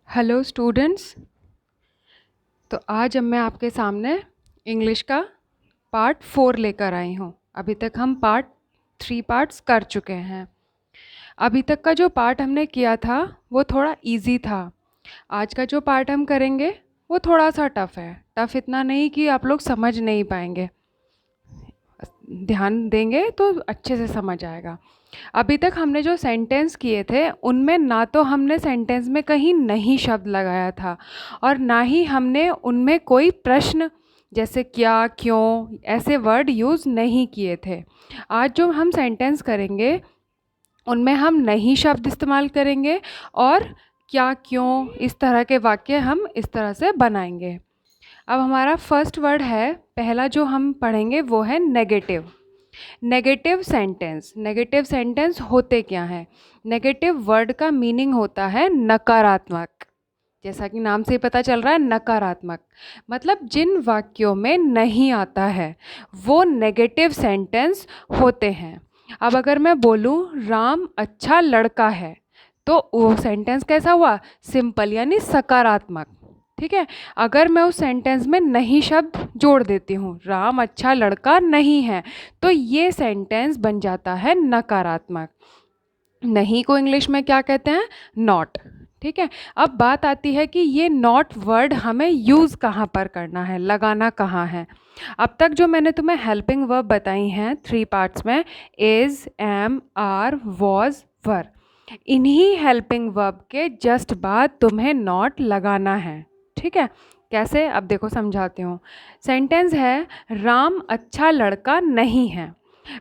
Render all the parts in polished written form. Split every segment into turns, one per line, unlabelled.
Hello students. तो आज अब मैं आपके सामने इंग्लिश का पार्ट 4 लेकर आई हूँ। अभी तक हम पार्ट 3 पार्ट्स कर चुके हैं। अभी तक का जो पार्ट हमने किया था वो थोड़ा इजी था। आज का जो पार्ट हम करेंगे वो थोड़ा सा टफ़ है। टफ़ इतना नहीं कि आप लोग समझ नहीं पाएंगे, ध्यान देंगे तो अच्छे से समझ आएगा। अभी तक हमने जो सेंटेंस किए थे उनमें ना तो हमने सेंटेंस में कहीं नहीं शब्द लगाया था और ना ही हमने उनमें कोई प्रश्न जैसे क्या, क्यों ऐसे वर्ड यूज़ नहीं किए थे। आज जो हम सेंटेंस करेंगे उनमें हम नहीं शब्द इस्तेमाल करेंगे और क्या, क्यों इस तरह के वाक्य हम इस तरह से बनाएंगे। अब हमारा फर्स्ट वर्ड है, पहला जो हम पढ़ेंगे वो है negative. Negative sentence. Negative sentence होते क्या हैं? नेगेटिव वर्ड का मीनिंग होता है नकारात्मक। जैसा कि नाम से ही पता चल रहा है, नकारात्मक मतलब जिन वाक्यों में नहीं आता है वो नेगेटिव सेंटेंस होते हैं। अब अगर मैं बोलूँ राम अच्छा लड़का है तो वो सेंटेंस कैसा हुआ? सिंपल यानी सकारात्मक। ठीक है। अगर मैं उस सेंटेंस में नहीं शब्द जोड़ देती हूँ, राम अच्छा लड़का नहीं है, तो ये सेंटेंस बन जाता है नकारात्मक। नहीं को इंग्लिश में क्या कहते हैं? नॉट। ठीक है। अब बात आती है कि ये नॉट वर्ड हमें यूज़ कहाँ पर करना है, लगाना कहाँ है। अब तक जो मैंने तुम्हें हेल्पिंग वर्ब बताई हैं 3 पार्ट्स में, इज़, एम, आर, वॉज, वर, इन्हीं हेल्पिंग वर्ब के जस्ट बाद तुम्हें नॉट लगाना है। ठीक है। कैसे? अब देखो समझाती हूँ। सेंटेंस है राम अच्छा लड़का नहीं है।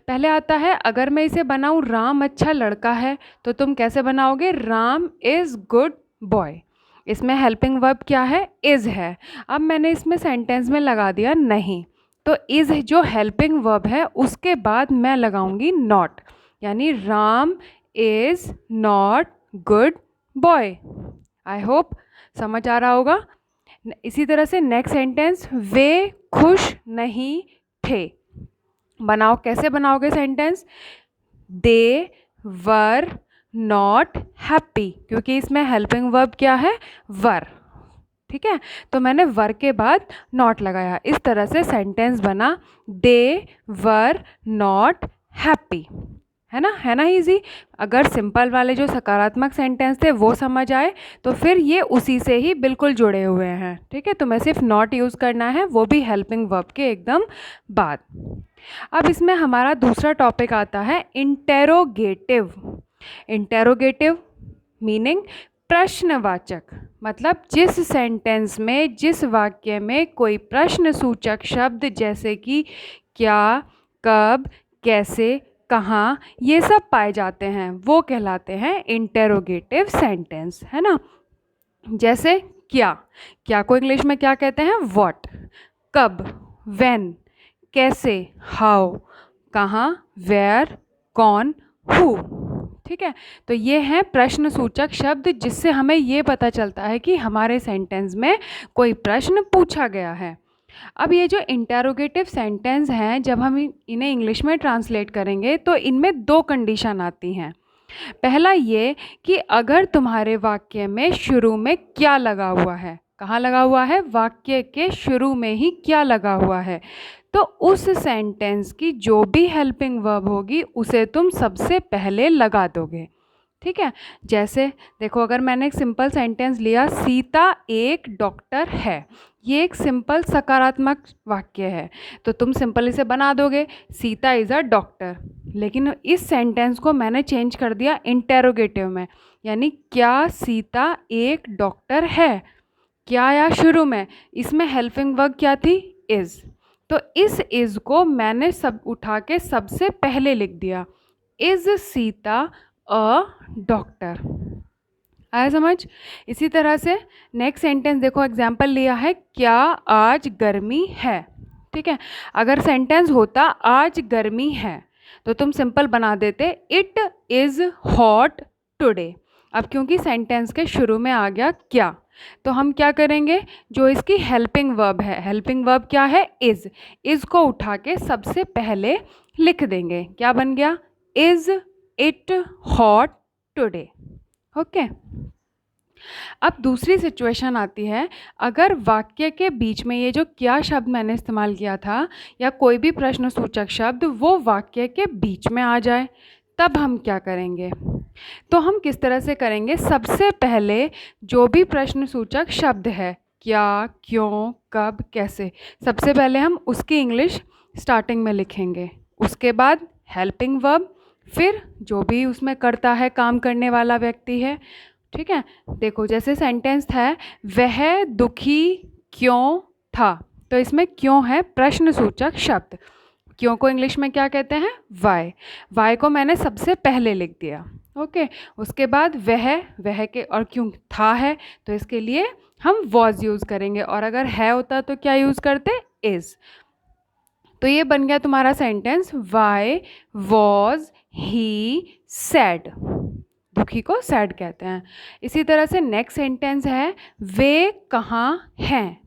पहले आता है, अगर मैं इसे बनाऊँ राम अच्छा लड़का है तो तुम कैसे बनाओगे? Ram is good boy. इसमें हेल्पिंग वर्ब क्या है? इज़ है। अब मैंने इसमें सेंटेंस में लगा दिया नहीं, तो इज़ जो हेल्पिंग वर्ब है उसके बाद मैं लगाऊंगी नॉट, यानी Ram is not good boy. I hope समझ आ रहा होगा। इसी तरह से नेक्स्ट सेंटेंस, वे खुश नहीं थे। बनाओ, कैसे बनाओगे sentence? They were not happy, क्योंकि इसमें हेल्पिंग वर्ब क्या है? वर। ठीक है। तो मैंने वर के बाद नॉट लगाया। इस तरह से सेंटेंस बना, दे वर नॉट हैप्पी। है ना इजी। अगर सिंपल वाले जो सकारात्मक सेंटेंस थे वो समझ आए तो फिर ये उसी से ही बिल्कुल जुड़े हुए हैं। ठीक है। तुम्हें सिर्फ नॉट यूज़ करना है, वो भी हेल्पिंग वर्ब के एकदम बाद। अब इसमें हमारा दूसरा टॉपिक आता है इंटेरोगेटिव। इंटेरोगेटिव मीनिंग प्रश्नवाचक, मतलब जिस सेंटेंस में, जिस वाक्य में कोई प्रश्न सूचक शब्द जैसे कि क्या, कब, कैसे, कहाँ, ये सब पाए जाते हैं वो कहलाते हैं इंटेरोगेटिव सेंटेंस। है ना। जैसे क्या, क्या को इंग्लिश में क्या कहते हैं? व्हाट। कब, व्हेन। कैसे, हाउ। कहाँ, वेयर। कौन, हु। ठीक है। तो ये हैं प्रश्न सूचक शब्द जिससे हमें ये पता चलता है कि हमारे सेंटेंस में कोई प्रश्न पूछा गया है। अब ये जो इंटेरोगेटिव सेंटेंस हैं, जब हम इन्हें इंग्लिश में ट्रांसलेट करेंगे तो इनमें 2 कंडीशन आती हैं। पहला ये कि अगर तुम्हारे वाक्य में शुरू में क्या लगा हुआ है, कहाँ लगा हुआ है? वाक्य के शुरू में ही क्या लगा हुआ है, तो उस सेंटेंस की जो भी हेल्पिंग वर्ब होगी उसे तुम सबसे पहले लगा दोगे। ठीक है। जैसे देखो, अगर मैंने एक सिंपल सेंटेंस लिया, सीता एक डॉक्टर है, ये एक सिंपल सकारात्मक वाक्य है, तो तुम सिंपल इसे बना दोगे, सीता इज़ अ डॉक्टर। लेकिन इस सेंटेंस को मैंने चेंज कर दिया इंटेरोगेटिव में, यानी क्या सीता एक डॉक्टर है। क्या या शुरू में, इसमें हेल्पिंग वर्ब क्या थी? इज़। तो इस इज़ को मैंने सब उठा के सबसे पहले लिख दिया, इज़ सीता अ डॉक्टर। आया समझ? इसी तरह से नेक्स्ट सेंटेंस देखो, एग्जाम्पल लिया है, क्या आज गर्मी है। ठीक है। अगर सेंटेंस होता आज गर्मी है तो तुम सिंपल बना देते, इट इज़ हॉट टुडे। अब क्योंकि सेंटेंस के शुरू में आ गया क्या, तो हम क्या करेंगे, जो इसकी हेल्पिंग वर्ब है, हेल्पिंग वर्ब क्या है? इज़ को उठा के सबसे पहले लिख देंगे। क्या बन गया? Is it hot today. Okay. अब दूसरी सिचुएशन आती है, अगर वाक्य के बीच में ये जो क्या शब्द मैंने इस्तेमाल किया था या कोई भी प्रश्नसूचक शब्द वो वाक्य के बीच में आ जाए, तब हम क्या करेंगे? तो हम किस तरह से करेंगे? सबसे पहले जो भी प्रश्नसूचक शब्द है, क्या, क्यों, कब, कैसे, सबसे पहले हम उसकी इंग्लिश स्टार्टिंग में लिखेंगे। उसके बाद हेल्पिंग वर्ब, फिर जो भी उसमें करता है, काम करने वाला व्यक्ति है। ठीक है, देखो जैसे सेंटेंस है, वह दुखी क्यों था, तो इसमें क्यों है प्रश्नसूचक शब्द। क्यों को इंग्लिश में क्या कहते हैं? वाई। वाई को मैंने सबसे पहले लिख दिया। ओके, उसके बाद वह के और क्यों था है, तो इसके लिए हम वॉज यूज़ करेंगे, और अगर है होता तो क्या यूज़ करते? इज़। तो ये बन गया तुम्हारा sentence, why was he sad. दुखी को सैड कहते हैं। इसी तरह से नेक्स्ट सेंटेंस है, वे कहाँ हैं,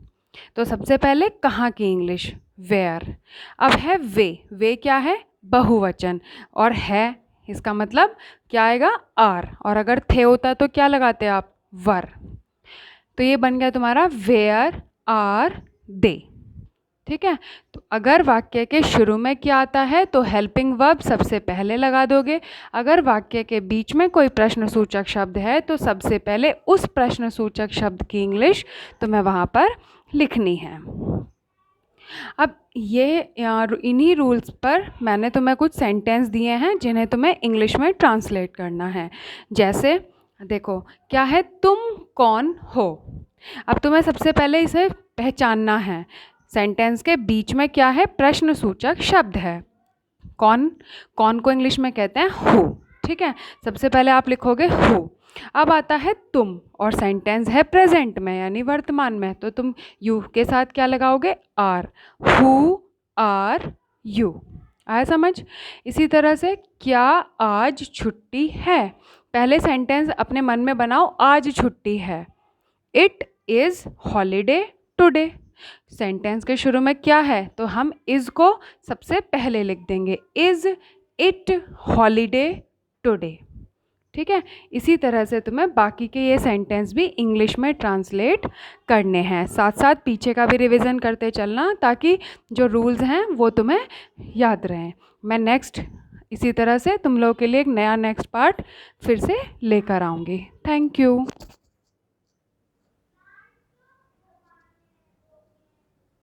तो सबसे पहले कहाँ की इंग्लिश वेयर। अब है वे क्या है? बहुवचन, और है इसका मतलब क्या आएगा? आर, और अगर थे होता तो क्या लगाते आप? वर। तो ये बन गया तुम्हारा वेयर आर दे। ठीक है, तो अगर वाक्य के शुरू में क्या आता है तो हेल्पिंग वर्ब सबसे पहले लगा दोगे। अगर वाक्य के बीच में कोई प्रश्नसूचक शब्द है तो सबसे पहले उस प्रश्नसूचक शब्द की इंग्लिश तुम्हें वहाँ पर लिखनी है। अब ये इन्हीं रूल्स पर मैंने तुम्हें कुछ सेंटेंस दिए हैं जिन्हें तुम्हें इंग्लिश में ट्रांसलेट करना है। जैसे देखो, क्या है? तुम कौन हो। अब तुम्हें सबसे पहले इसे पहचानना है। सेंटेंस के बीच में क्या है? प्रश्नसूचक शब्द है। कौन, कौन को इंग्लिश में कहते हैं हु। ठीक है, सबसे पहले आप लिखोगे हु। अब आता है तुम, और सेंटेंस है प्रेजेंट में यानी वर्तमान में, तो तुम यू के साथ क्या लगाओगे? आर। Who are you. आया समझ? इसी तरह से क्या आज छुट्टी है, पहले सेंटेंस अपने मन में बनाओ, आज छुट्टी है। It is holiday today. Sentence के शुरू में क्या है तो हम इज़ को सबसे पहले लिख देंगे, इज़ इट हॉलीडे टुडे। ठीक है, इसी तरह से तुम्हें बाकी के ये सेंटेंस भी इंग्लिश में ट्रांसलेट करने हैं। साथ साथ पीछे का भी रिवीजन करते चलना ताकि जो रूल्स हैं वो तुम्हें याद रहें। मैं नेक्स्ट इसी तरह से तुम लोगों के लिए एक नया नेक्स्ट पार्ट फिर से लेकर आऊँगी। Thank you.